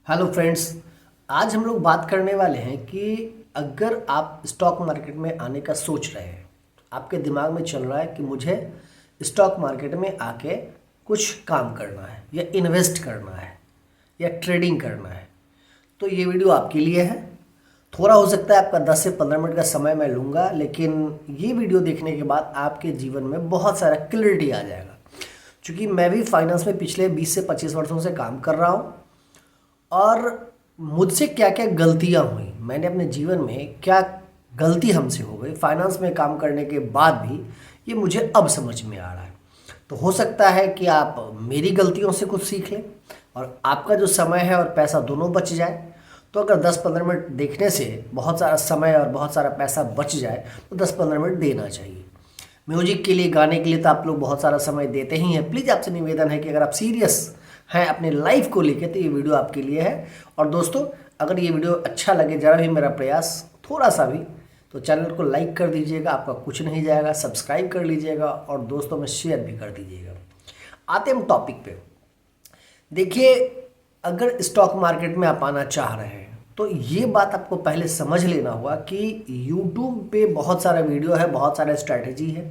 Hello friends. आज हम लोग बात करने वाले हैं कि अगर आप स्टॉक मार्केट में आने का सोच रहे हैं, आपके दिमाग में चल रहा है कि मुझे स्टॉक मार्केट में आके कुछ काम करना है या इन्वेस्ट करना है या ट्रेडिंग करना है, तो ये वीडियो आपके लिए है। थोड़ा हो सकता है आपका 10 से 15 मिनट का समय मैं लूँगा, लेकिन ये वीडियो देखने के बाद आपके जीवन में बहुत सारा क्लैरिटी आ जाएगा। क्योंकि मैं भी फाइनेंस में पिछले 20 से 25 वर्षों से काम कर रहा हूँ और मुझसे क्या क्या गलतियां हुई, मैंने अपने जीवन में क्या गलती हमसे हो गई फाइनेंस में काम करने के बाद भी, ये मुझे अब समझ में आ रहा है। तो हो सकता है कि आप मेरी गलतियों से कुछ सीख लें और आपका जो समय है और पैसा दोनों बच जाए। तो अगर 10-15 मिनट देखने से बहुत सारा समय और बहुत सारा पैसा बच जाए तो 10-15 मिनट देना चाहिए। म्यूजिक के लिए, गाने के लिए तो आप लोग बहुत सारा समय देते ही हैं। प्लीज़ आपसे निवेदन है कि अगर आप सीरियस हैं अपने लाइफ को लेकर तो ये वीडियो आपके लिए है। और दोस्तों, अगर ये वीडियो अच्छा लगे, ज़रा भी मेरा प्रयास थोड़ा सा भी, तो चैनल को लाइक कर दीजिएगा, आपका कुछ नहीं जाएगा। सब्सक्राइब कर लीजिएगा और दोस्तों में शेयर भी कर दीजिएगा। आते हम टॉपिक पे। देखिए, अगर स्टॉक मार्केट में आप आना चाह रहे हैं तो ये बात आपको पहले समझ लेना होगा कि यूट्यूब पे बहुत सारा वीडियो है, बहुत सारा स्ट्रैटेजी है।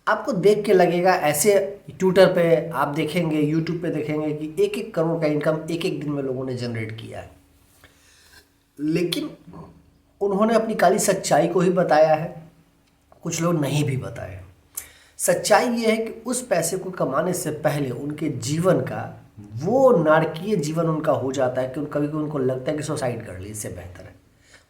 आपको देख के लगेगा ऐसे, ट्विटर पे आप देखेंगे, यूट्यूब पे देखेंगे कि 1-1 करोड़ का इनकम एक एक दिन में लोगों ने जनरेट किया है। लेकिन उन्होंने अपनी काली सच्चाई को ही बताया है, कुछ लोग नहीं भी बताए। सच्चाई ये है कि उस पैसे को कमाने से पहले उनके जीवन का वो नारकीय जीवन उनका हो जाता है कि कभी कभी उनको लगता है कि सुसाइड कर ली, इससे बेहतर है।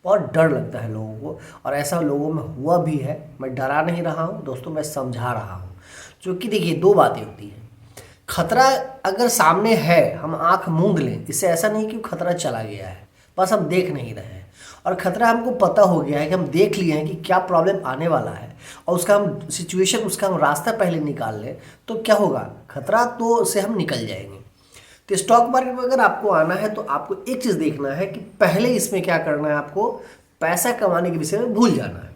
बहुत डर लगता है लोगों को और ऐसा लोगों में हुआ भी है। मैं डरा नहीं रहा हूँ दोस्तों, मैं समझा रहा हूँ। क्योंकि देखिए, दो बातें होती हैं। खतरा अगर सामने है, हम आंख मूंद लें, इससे ऐसा नहीं कि खतरा चला गया है, बस हम देख नहीं रहे हैं। और खतरा हमको पता हो गया है कि हम देख लिए हैं कि क्या प्रॉब्लम आने वाला है और उसका हम सिचुएशन, उसका हम रास्ता पहले निकाल लें तो क्या होगा, खतरा तो से हम निकल जाएंगे। तो स्टॉक मार्केट में अगर आपको आना है तो आपको एक चीज़ देखना है कि पहले इसमें क्या करना है। आपको पैसा कमाने के विषय में भूल जाना है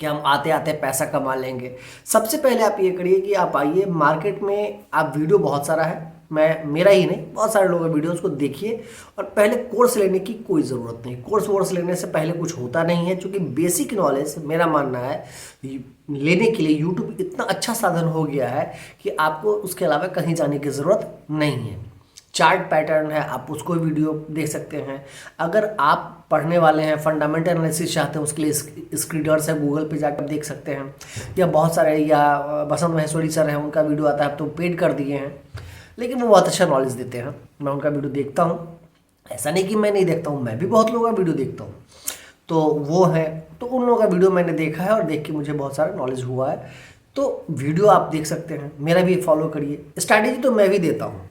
कि हम आते आते पैसा कमा लेंगे। सबसे पहले आप ये करिए कि आप आइए मार्केट में। आप वीडियो बहुत सारा है, मैं मेरा ही नहीं, बहुत सारे लोगों का वीडियो, उसको देखिए। और पहले कोर्स लेने की कोई ज़रूरत नहीं, कोर्स वोर्स लेने से पहले कुछ होता नहीं है। क्योंकि बेसिक नॉलेज, मेरा मानना है, लेने के लिए यूट्यूब इतना अच्छा साधन हो गया है कि आपको उसके अलावा कहीं जाने की ज़रूरत नहीं है। चार्ट पैटर्न है, आप उसको वीडियो देख सकते हैं। अगर आप पढ़ने वाले हैं, फंडामेंटल एनालिसिस चाहते हैं, उसके लिए स्क्रीडर्स है, गूगल पे जाकर देख सकते हैं। या बहुत सारे, या बसंत महेश्वरी सर हैं, उनका वीडियो आता है, अब तो पेड कर दिए हैं, लेकिन वो बहुत अच्छा नॉलेज देते हैं। मैं उनका वीडियो देखता हूँ, ऐसा नहीं कि मैं नहीं देखता हूँ, मैं भी बहुत लोगों का वीडियो देखता हूँ। तो वो है, तो उन लोगों का वीडियो मैंने देखा है और देख के मुझे बहुत सारा नॉलेज हुआ है। तो वीडियो आप देख सकते हैं, मेरा भी फॉलो करिए। स्ट्रैटेजी तो मैं भी देता हूँ,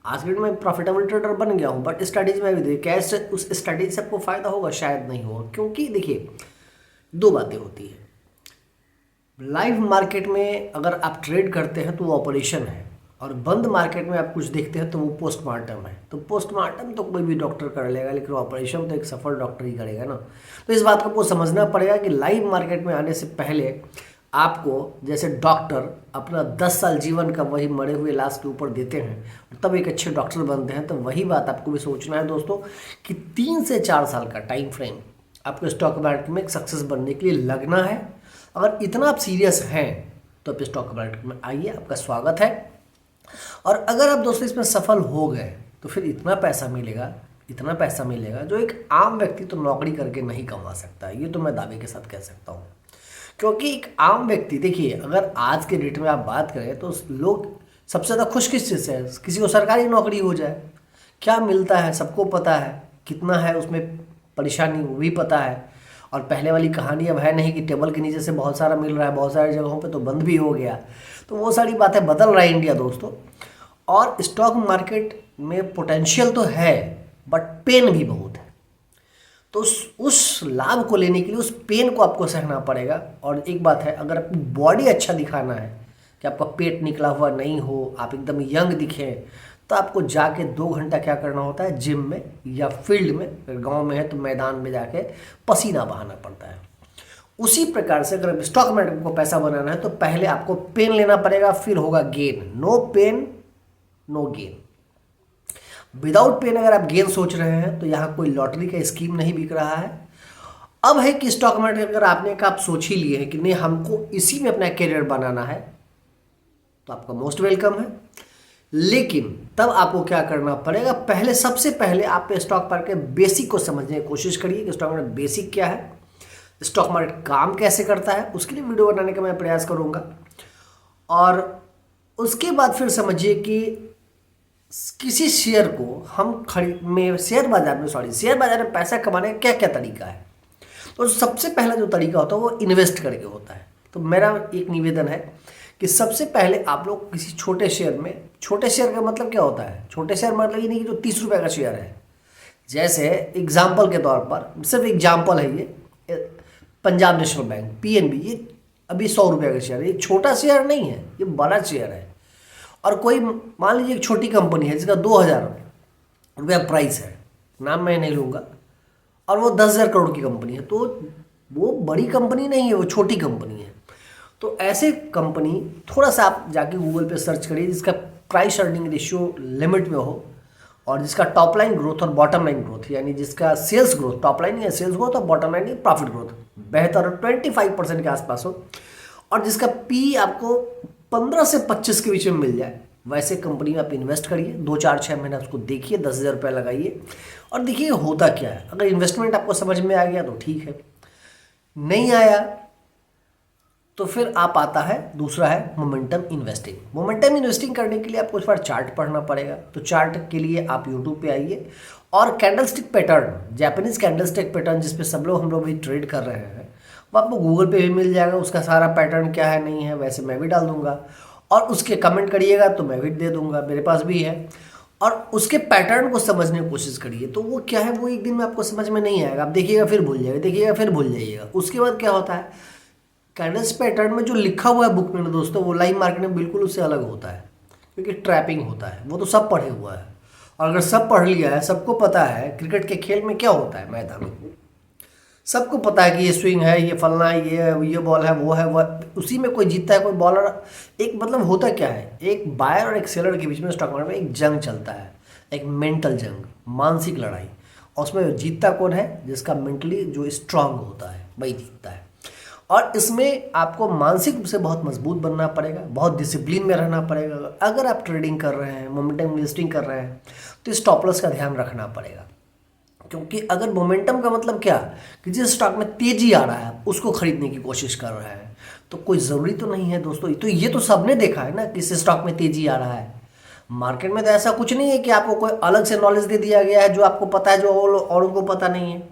आज के डेट में प्रॉफिटेबल ट्रेडर बन गया हूँ, बट स्ट्रैटेजी में भी देखिए कैश, उस स्ट्रैटेजी से आपको फायदा होगा, शायद नहीं होगा। क्योंकि देखिए, दो बातें होती है। लाइव मार्केट में अगर आप ट्रेड करते हैं तो वो ऑपरेशन है, और बंद मार्केट में आप कुछ देखते हैं तो वो पोस्टमार्टम है। तो पोस्टमार्टम तो कोई भी डॉक्टर कर लेगा, लेकिन ऑपरेशन तो एक सफल डॉक्टर ही करेगा ना। तो इस बात को आपको समझना पड़ेगा कि लाइव मार्केट में आने से पहले आपको, जैसे डॉक्टर अपना 10 साल जीवन का वही मरे हुए लाश के ऊपर देते हैं और तब एक अच्छे डॉक्टर बनते हैं, तो वही बात आपको भी सोचना है दोस्तों कि 3 से 4 साल का टाइम फ्रेम आपको स्टॉक मार्केट में सक्सेस बनने के लिए लगना है। अगर इतना आप सीरियस हैं तो आप स्टॉक मार्केट में आइए, आपका स्वागत है। और अगर आप दोस्तों इसमें सफल हो गए तो फिर इतना पैसा मिलेगा, इतना पैसा मिलेगा जो एक आम व्यक्ति तो नौकरी करके नहीं कमा सकता। ये तो मैं दावे के साथ कह सकता हूँ। क्योंकि एक आम व्यक्ति, देखिए, अगर आज के डेट में आप बात करें तो लोग सबसे ज़्यादा खुश किस चीज़ से है? किसी को सरकारी नौकरी हो जाए, क्या मिलता है सबको पता है, कितना है उसमें परेशानी वो भी पता है। और पहले वाली कहानी अब है नहीं कि टेबल के नीचे से बहुत सारा मिल रहा है, बहुत सारी जगहों पे तो बंद भी हो गया। तो वो सारी बातें बदल रहा है इंडिया दोस्तों। और स्टॉक मार्केट में पोटेंशियल तो है, बट पेन भी बहुत है। तो उस लाभ को लेने के लिए उस पेन को आपको सहना पड़ेगा। और एक बात है, अगर अपनी बॉडी अच्छा दिखाना है कि आपका पेट निकला हुआ नहीं हो, आप एकदम यंग दिखें, तो आपको जाके 2 घंटा क्या करना होता है, जिम में या फील्ड में, अगर गांव में है तो मैदान में जाके पसीना बहाना पड़ता है। उसी प्रकार से अगर स्टॉक मार्केट को पैसा बनाना है तो पहले आपको पेन लेना पड़ेगा, फिर होगा gain. No pain no gain. Without pain अगर आप गेन सोच रहे हैं तो यहाँ कोई लॉटरी का स्कीम नहीं बिक रहा है। अब है कि स्टॉक मार्केट अगर आपने एक आप सोच ही लिए हैं कि नहीं हमको इसी में अपना करियर बनाना है, तो आपका मोस्ट वेलकम है। लेकिन तब आपको क्या करना पड़ेगा, पहले सबसे पहले आप स्टॉक मार्केट के बेसिक को समझने की कोशिश करिए कि स्टॉक मार्केट बेसिक क्या है, स्टॉक मार्केट काम कैसे करता है, उसके लिए वीडियो बनाने का मैं प्रयास करूंगा। और उसके बाद फिर समझिए कि किसी शेयर को हम शेयर बाजार में पैसा कमाने का क्या क्या तरीका है। तो सबसे पहला जो तरीका होता है वो इन्वेस्ट करके होता है। तो मेरा एक निवेदन है कि सबसे पहले आप लोग किसी छोटे शेयर में, छोटे शेयर का मतलब क्या होता है, छोटे शेयर मतलब ये नहीं कि जो 30 रुपये का शेयर है। जैसे एग्जाम्पल के तौर पर, सिर्फ एग्जाम्पल है ये, पंजाब नेशनल बैंक PNB, ये अभी 100 रुपये का शेयर है। ये छोटा शेयर नहीं है, ये बड़ा शेयर है। और कोई मान लीजिए एक छोटी कंपनी है जिसका 2000 रुपया प्राइस है, नाम मैं नहीं लूँगा, और वो 10,000 करोड़ की कंपनी है, तो वो बड़ी कंपनी नहीं है, वो छोटी कंपनी है। तो ऐसे कंपनी थोड़ा सा आप जाके गूगल पे सर्च करिए जिसका प्राइस अर्निंग रेशियो लिमिट में हो, और जिसका टॉप लाइन ग्रोथ और बॉटम लाइन ग्रोथ, यानी जिसका सेल्स ग्रोथ, टॉप लाइन या सेल्स ग्रोथ और बॉटम लाइन प्रॉफिट ग्रोथ बेहतर 25% के आसपास हो, और जिसका पी आपको 15 से 25 के बीच में मिल जाए, वैसे कंपनी में आप इन्वेस्ट करिए। 2-4-6 महीना उसको देखिए, 10,000 रुपये लगाइए और देखिए होता क्या है। अगर इन्वेस्टमेंट आपको समझ में आ गया तो ठीक है, नहीं आया तो फिर आप आता है दूसरा है मोमेंटम इन्वेस्टिंग। मोमेंटम इन्वेस्टिंग करने के लिए आपको इस बार चार्ट पढ़ना पड़ेगा। तो चार्ट के लिए आप यूट्यूब पे आइए और candlestick pattern, Japanese candlestick pattern जिस पे हम लोग भी ट्रेड कर रहे हैं, वो आपको गूगल पे भी मिल जाएगा। उसका सारा पैटर्न क्या है नहीं है वैसे मैं भी डाल दूंगा, और उसके कमेंट करिएगा तो मैं भी दे दूंगा, मेरे पास भी है। और उसके पैटर्न को समझने की कोशिश करिए। तो वो क्या है, वो एक दिन में आपको समझ में नहीं आएगा, आप देखिएगा फिर भूल जाइएगा, देखिएगा फिर भूल जाइएगा। उसके बाद क्या होता है, कैंडल्स पैटर्न में जो लिखा हुआ है बुक में दोस्तों, वो लाइव मार्केट में बिल्कुल उससे अलग होता है, क्योंकि ट्रैपिंग होता है। वो तो सब पढ़े हुआ है, और अगर सब पढ़ लिया है, सबको पता है क्रिकेट के खेल में क्या होता है मैदान में, सबको पता है कि ये स्विंग है, ये फलना है, ये बॉल है, वो है, वह उसी में कोई जीतता है कोई बॉलर। एक मतलब होता क्या है, एक बायर और एक सेलर के बीच में स्टॉक मार्केट में एक जंग चलता है, एक मेंटल जंग, मानसिक लड़ाई। और उसमें जीतता कौन है, जिसका मेंटली जो स्ट्रांग होता है वही जीतता है। और इसमें आपको मानसिक रूप से बहुत मजबूत बनना पड़ेगा, बहुत डिसिप्लिन में रहना पड़ेगा। अगर आप ट्रेडिंग कर रहे हैं, मोमेंटम इन्वेस्टिंग कर रहे हैं, तो स्टॉप लॉस का ध्यान रखना पड़ेगा। क्योंकि अगर मोमेंटम का मतलब क्या कि जिस स्टॉक में तेजी आ रहा है उसको खरीदने की कोशिश कर रहा है, तो कोई ज़रूरी तो नहीं है दोस्तों। तो ये तो सबने देखा है ना कि इस स्टॉक में तेजी आ रहा है। मार्केट में तो ऐसा कुछ नहीं है कि आपको कोई अलग से नॉलेज दे दिया गया है जो आपको पता है जो और उनको पता नहीं है।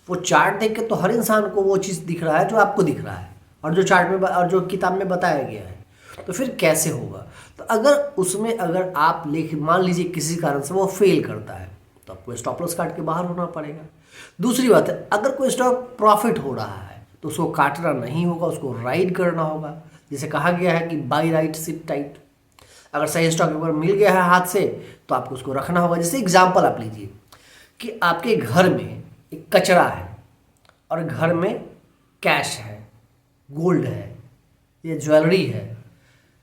वो चार्ट देख के तो हर इंसान को वो चीज़ दिख रहा है जो आपको दिख रहा है, और जो चार्ट में और जो किताब में बताया गया है। तो फिर कैसे होगा, तो अगर उसमें अगर आप मान लीजिए किसी कारण से वो फेल करता है, तो आपको स्टॉप लॉस काट के बाहर होना पड़ेगा। दूसरी बात है, अगर कोई स्टॉक प्रॉफिट हो रहा है तो उसको काटना नहीं होगा, उसको राइड करना होगा। जैसे कहा गया है कि बाई राइट सिट टाइट। अगर सही स्टॉक ऊपर मिल गया है हाथ से तो आपको उसको रखना होगा। जैसे एग्जाम्पल आप लीजिए कि आपके घर में एक कचरा है और घर में कैश है, गोल्ड है, या ज्वेलरी है,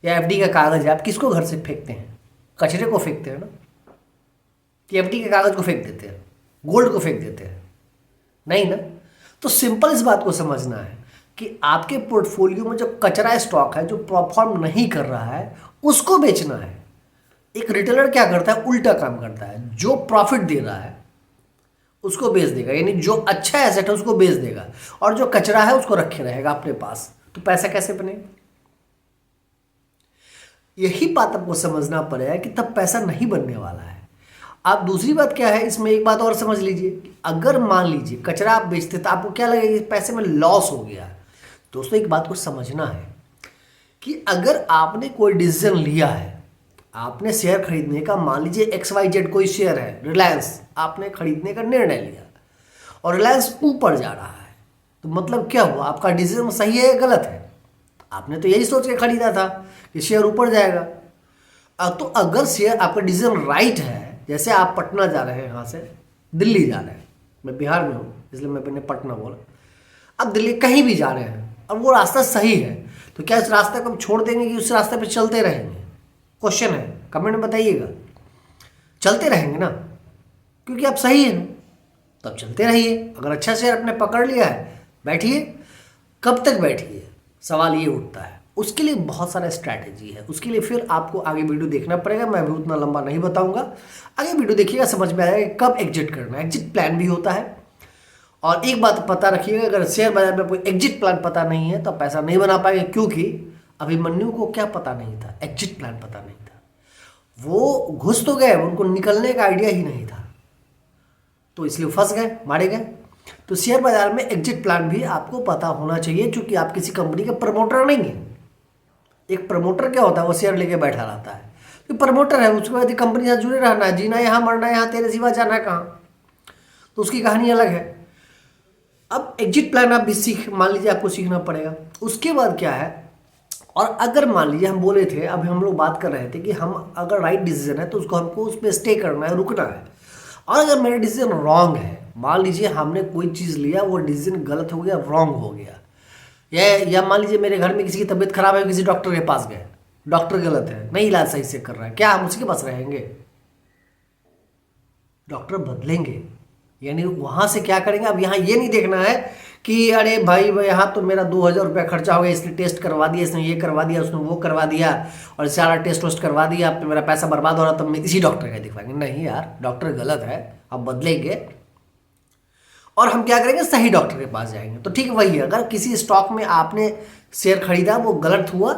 या FD का कागज़ है, आप किसको घर से फेंकते हैं, कचरे को फेंकते हैं ना, कि FD के कागज़ को फेंक देते हैं, गोल्ड को फेंक देते हैं, नहीं ना। तो सिंपल इस बात को समझना है कि आपके पोर्टफोलियो में जो कचरा स्टॉक है, जो परफॉर्म नहीं कर रहा है, उसको बेचना है। एक रिटेलर क्या करता है, उल्टा काम करता है, जो प्रॉफिट दे रहा है उसको बेच देगा, यानी जो अच्छा एसेट है उसको बेच देगा, और जो कचरा है उसको रखे रहेगा अपने पास। तो पैसा कैसे बनेगा, यही बात आपको समझना पड़ेगा कि तब पैसा नहीं बनने वाला है। आप दूसरी बात क्या है इसमें, एक बात और समझ लीजिए, अगर मान लीजिए कचरा आप बेचते तो आपको क्या लगेगा, पैसे में लॉस हो गया। दोस्तों एक बात को समझना है कि अगर आपने कोई डिसीजन लिया है, आपने शेयर खरीदने का, मान लीजिए XYZ कोई शेयर है, रिलायंस, आपने खरीदने का निर्णय लिया और रिलायंस ऊपर जा रहा है, तो मतलब क्या हुआ, आपका डिसीजन सही है या गलत है। आपने तो यही सोच के खरीदा था कि शेयर ऊपर जाएगा। तो अगर शेयर आपका डिसीजन राइट है, जैसे आप पटना जा रहे हैं, यहाँ से दिल्ली जा रहे हैं, मैं बिहार में हूँ इसलिए मैंने पटना बोला, अब दिल्ली कहीं भी जा रहे हैं और वो रास्ता सही है, तो क्या इस रास्ते को हम छोड़ देंगे कि उस रास्ते पे चलते रहेंगे, क्वेश्चन है, कमेंट में बताइएगा। चलते रहेंगे ना, क्योंकि आप सही हैं। तो अब चलते रहिए। अगर अच्छा शेयर आपने पकड़ लिया है, बैठिए। कब तक बैठिए, सवाल ये उठता है। उसके लिए बहुत सारा स्ट्रैटेजी है। उसके लिए फिर आपको आगे वीडियो देखना पड़ेगा। मैं भी उतना लंबा नहीं बताऊंगा, आगे वीडियो देखिएगा, समझ में आएगा कब एग्जिट करना है। एग्जिट प्लान भी होता है। और एक बात पता रखिएगा, अगर शेयर बाजार में कोई एग्जिट प्लान पता नहीं है तो आप पैसा नहीं बना पाएंगे, क्योंकि अभिमन्यु को क्या पता नहीं था, एग्जिट प्लान पता नहीं था। वो घुस तो गए, उनको निकलने का आइडिया ही नहीं था, तो इसलिए फंस गए, मारे गए। तो शेयर बाजार में एग्जिट प्लान भी आपको पता होना चाहिए, क्योंकि आप किसी कंपनी के प्रमोटर नहीं है। एक प्रमोटर क्या होता है, वो शेयर लेके बैठा रहता है। तो प्रमोटर है, उसके बाद कंपनी से जुड़े रहना है, जीना यहाँ मरना यहाँ, तेरे सिवा जाना है कहाँ, तो उसकी कहानी अलग है। अब एग्जिट प्लान आप भी मान लीजिए आपको सीखना पड़ेगा। उसके बाद क्या है, और अगर मान लीजिए हम बोले थे, अभी हम लोग बात कर रहे थे कि हम अगर राइट डिसीजन है तो उसको हमको उस पर स्टे करना है, रुकना है। और अगर मेरा डिसीजन रॉन्ग है, मान लीजिए हमने कोई चीज़ लिया, वो डिसीजन गलत हो गया, रॉन्ग हो गया, या मान लीजिए मेरे घर में किसी की तबीयत खराब है, किसी डॉक्टर के पास गए, डॉक्टर गलत है, नहीं इलाज सही से कर रहा है, क्या हम उसके पास रहेंगे? डॉक्टर बदलेंगे, यानी वहाँ से क्या करेंगे। अब यहाँ ये नहीं देखना है कि अरे भाई यहाँ तो मेरा 2000 रुपया खर्चा हो गया, इसने टेस्ट करवा दिया, इसने ये करवा दिया, उसने वो करवा दिया, और सारा टेस्ट वोस्ट करवा दिया, अब मेरा पैसा बर्बाद हो रहा, तब मैं इसी डॉक्टर का दिखवाएंगे। नहीं यार, डॉक्टर गलत है, अब बदलेंगे और हम क्या करेंगे, सही डॉक्टर के पास जाएंगे। तो ठीक वही है, अगर किसी स्टॉक में आपने शेयर खरीदा, वो गलत हुआ,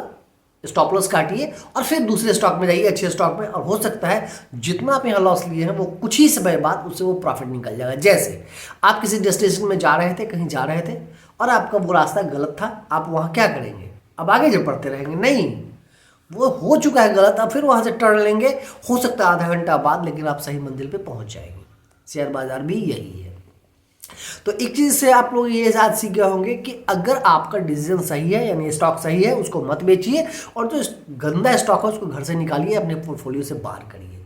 स्टॉप लॉस काटिए और फिर दूसरे स्टॉक में जाइए, अच्छे स्टॉक में, और हो सकता है जितना आप यहाँ लॉस लिए हैं वो कुछ ही समय बाद उससे वो प्रॉफिट निकल जाएगा। जैसे आप किसी डेस्टिनेशन में जा रहे थे, कहीं जा रहे थे, और आपका वो रास्ता गलत था, आप वहाँ क्या करेंगे, अब आगे जो बढ़ते रहेंगे? नहीं, वो हो चुका है गलत, अब फिर वहाँ से टर्न लेंगे, हो सकता है आधा घंटा बाद, लेकिन आप सही मंजिल पर पहुँच जाएंगे। शेयर बाजार भी यही है। तो एक चीज से आप लोग ये आज सीख गए होंगे कि अगर आपका डिसीजन सही है, यानी स्टॉक सही है, उसको मत बेचिए, और जो गंदा स्टॉक है उसको घर से निकालिए, अपने पोर्टफोलियो से बाहर करिए।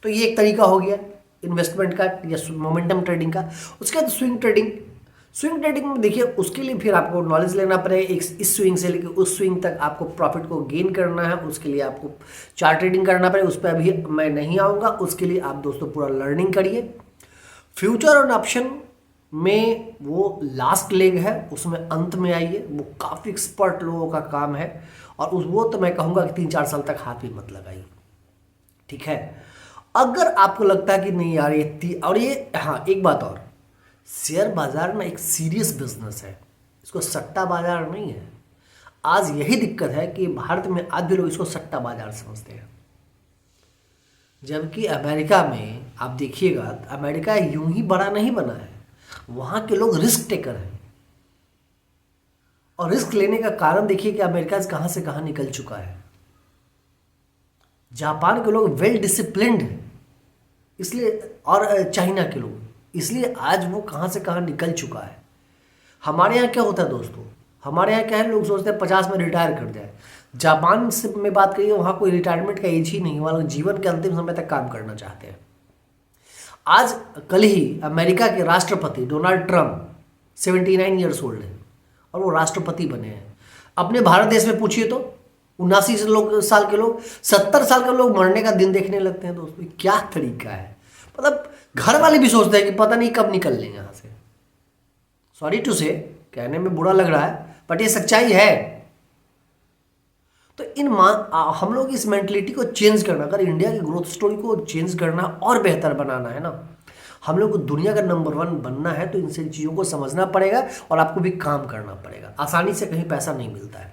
तो ये एक तरीका हो गया इन्वेस्टमेंट का या मोमेंटम ट्रेडिंग का। उसके बाद स्विंग ट्रेडिंग। स्विंग ट्रेडिंग में देखिए, उसके लिए फिर आपको नॉलेज लेना पड़ेगा। इस स्विंग से लेकर उस स्विंग तक आपको प्रॉफिट को गेन करना है, उसके लिए आपको चार्ट ट्रेडिंग करना पड़ेगा। उस पर अभी मैं नहीं आऊँगा, उसके लिए आप दोस्तों पूरा लर्निंग करिए। फ्यूचर और ऑप्शन में वो लास्ट लेग है, उसमें अंत में आइए, वो काफ़ी एक्सपर्ट लोगों का काम है, और वो तो मैं कहूँगा कि 3-4 साल तक हाथ भी मत लगाइए, ठीक है। अगर आपको लगता है कि नहीं यार ये हाँ, एक बात और, शेयर बाजार ना एक सीरियस बिजनेस है, इसको सट्टा बाजार नहीं है। आज यही दिक्कत है कि भारत में आज भी लोग इसको सट्टा बाजार समझते हैं, जबकि अमेरिका में आप देखिएगा, अमेरिका यूं ही बड़ा नहीं बना है, वहाँ के लोग रिस्क टेकर हैं। और रिस्क लेने का कारण देखिए कि अमेरिका कहाँ से कहाँ निकल चुका है। जापान के लोग वेल डिसिप्लिन्ड हैं, इसलिए, और चाइना के लोग, इसलिए आज वो कहाँ से कहाँ निकल चुका है। हमारे यहाँ क्या होता है दोस्तों, हमारे यहाँ क्या है, लोग सोचते हैं 50 में रिटायर कर जाए। जापान से में बात करिए, वहाँ कोई रिटायरमेंट का एज ही नहीं, वहाँ लोग जीवन के अंतिम समय तक काम करना चाहते हैं। आज कल ही अमेरिका के राष्ट्रपति डोनाल्ड ट्रंप 79 ईयर्स ओल्ड है, और वो राष्ट्रपति बने हैं। अपने भारत देश में पूछिए तो 79 साल के लोग, 70 साल के लोग मरने का दिन देखने लगते हैं। दोस्तों क्या तरीका है, मतलब घर वाले भी सोचते हैं कि पता नहीं कब निकल लेंगे यहाँ से। सॉरी टू से, कहने में बुरा लग रहा है, बट ये सच्चाई है। तो हम लोग इस मेंटलिटी को चेंज करना, अगर इंडिया की ग्रोथ स्टोरी को चेंज करना और बेहतर बनाना है ना, हम लोग को दुनिया का नंबर 1 बनना है, तो इन सब चीज़ों को समझना पड़ेगा और आपको भी काम करना पड़ेगा। आसानी से कहीं पैसा नहीं मिलता है।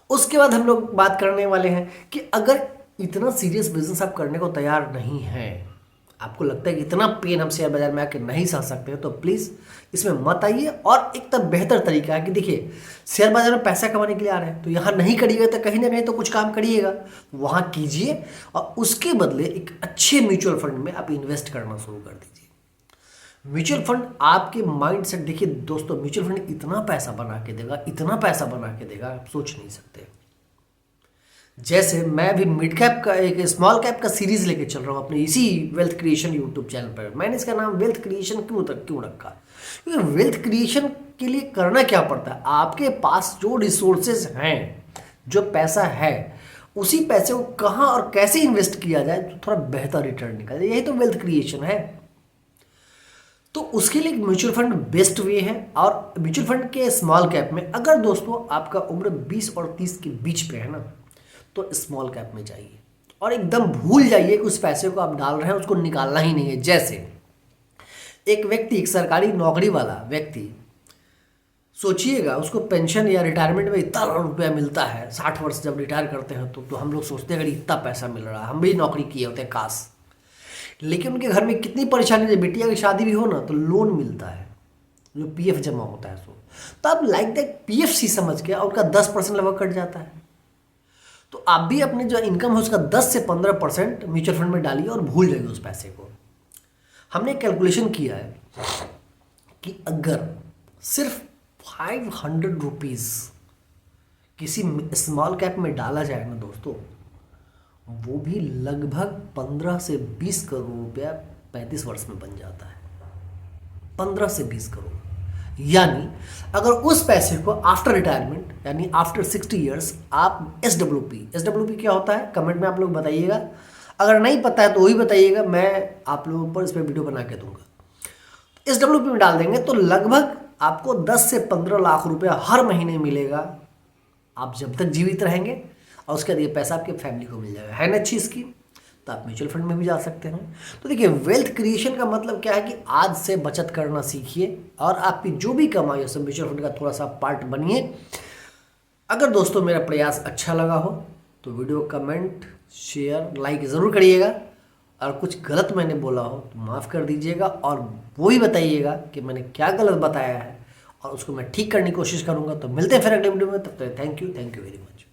उसके बाद हम लोग बात करने वाले हैं कि अगर इतना सीरियस बिजनेस आप करने को तैयार नहीं हैं, आपको लगता है कि इतना पेन हम शेयर बाजार में आके नहीं सह सकते हैं, तो प्लीज़ इसमें मत आइए। और एक तब बेहतर तरीका है कि देखिए, शेयर बाजार में पैसा कमाने के लिए आ रहे हैं, तो यहाँ नहीं करिएगा तो कहीं ना कहीं तो कुछ काम करिएगा, वहाँ कीजिए, और उसके बदले एक अच्छे म्यूचुअल फंड में आप इन्वेस्ट करना शुरू कर दीजिए। म्यूचुअल फंड आपके माइंड सेट, देखिए दोस्तों, म्यूचुअल फंड इतना पैसा बना के देगा, इतना पैसा बना के देगा, आप सोच नहीं सकते। जैसे मैं अभी मिड कैप का, एक स्मॉल कैप का सीरीज लेके चल रहा हूँ अपने इसी वेल्थ क्रिएशन यूट्यूब चैनल पर। मैंने इसका नाम वेल्थ क्रिएशन क्यों रखा, क्योंकि वेल्थ क्रिएशन के लिए करना क्या पड़ता है, आपके पास जो रिसोर्सेज हैं, जो पैसा है, उसी पैसे को कहाँ और कैसे इन्वेस्ट किया जाए तो थोड़ा बेहतर रिटर्न निकल जाए, यही तो वेल्थ क्रिएशन है। तो उसके लिए म्यूचुअल फंड बेस्ट वे है। और म्यूचुअल फंड के स्मॉल कैप में अगर दोस्तों आपका उम्र 20 और 30 के बीच पे है ना, तो स्मॉल कैप में जाइए और एकदम भूल जाइए कि उस पैसे को आप डाल रहे हैं उसको निकालना ही नहीं है। जैसे एक व्यक्ति, एक सरकारी नौकरी वाला व्यक्ति, सोचिएगा उसको पेंशन या रिटायरमेंट में इतना रुपया मिलता है, 60 वर्ष जब रिटायर करते हैं तो हम लोग सोचते हैं अगर इतना पैसा मिल रहा है हम भी नौकरी किए होते हैं काश। लेकिन उनके घर में कितनी परेशानी है, बिटिया की शादी भी हो ना तो लोन मिलता है जो पीएफ जमा होता है सो, तो आप लाइक दैट पीएफसी समझ के उनका 10% लगभग कट जाता है। तो आप भी अपने जो इनकम है उसका 10 से 15% म्यूचुअल फंड में डालिए और भूल जाइए उस पैसे को। हमने कैलकुलेशन किया है कि अगर सिर्फ 500 रुपीज़ किसी स्मॉल कैप में डाला जाए ना दोस्तों, वो भी लगभग 15 से 20 करोड़ रुपया 35 वर्ष में बन जाता है। 15 से 20 करोड़, यानी अगर उस पैसे को आफ्टर रिटायरमेंट यानी आफ्टर 60 ईयर्स आप एस डब्ल्यू पी क्या होता है कमेंट में आप लोग बताइएगा, अगर नहीं पता है तो वही बताइएगा, मैं आप लोगों पर इस पर वीडियो बना के दूंगा। SWP में डाल देंगे तो लगभग आपको 10 से 15 लाख रुपया हर महीने मिलेगा, आप जब तक जीवित रहेंगे, और उसके बाद ये पैसा आपके फैमिली को मिल जाएगा। है ना अच्छी स्कीम? तो आप म्यूचुअल फंड में भी जा सकते हैं। तो देखिए वेल्थ क्रिएशन का मतलब क्या है कि आज से बचत करना सीखिए और आपकी जो भी कमाई है उससे म्यूचुअल फंड का थोड़ा सा पार्ट बनिए। अगर दोस्तों मेरा प्रयास अच्छा लगा हो तो वीडियो कमेंट शेयर लाइक ज़रूर करिएगा, और कुछ गलत मैंने बोला हो तो माफ़ कर दीजिएगा, और वो ही बताइएगा कि मैंने क्या गलत बताया है और उसको मैं ठीक करने की कोशिश करूँगा। तो मिलते हैं फिर अगले वीडियो में, तब तक थैंक यू वेरी मच।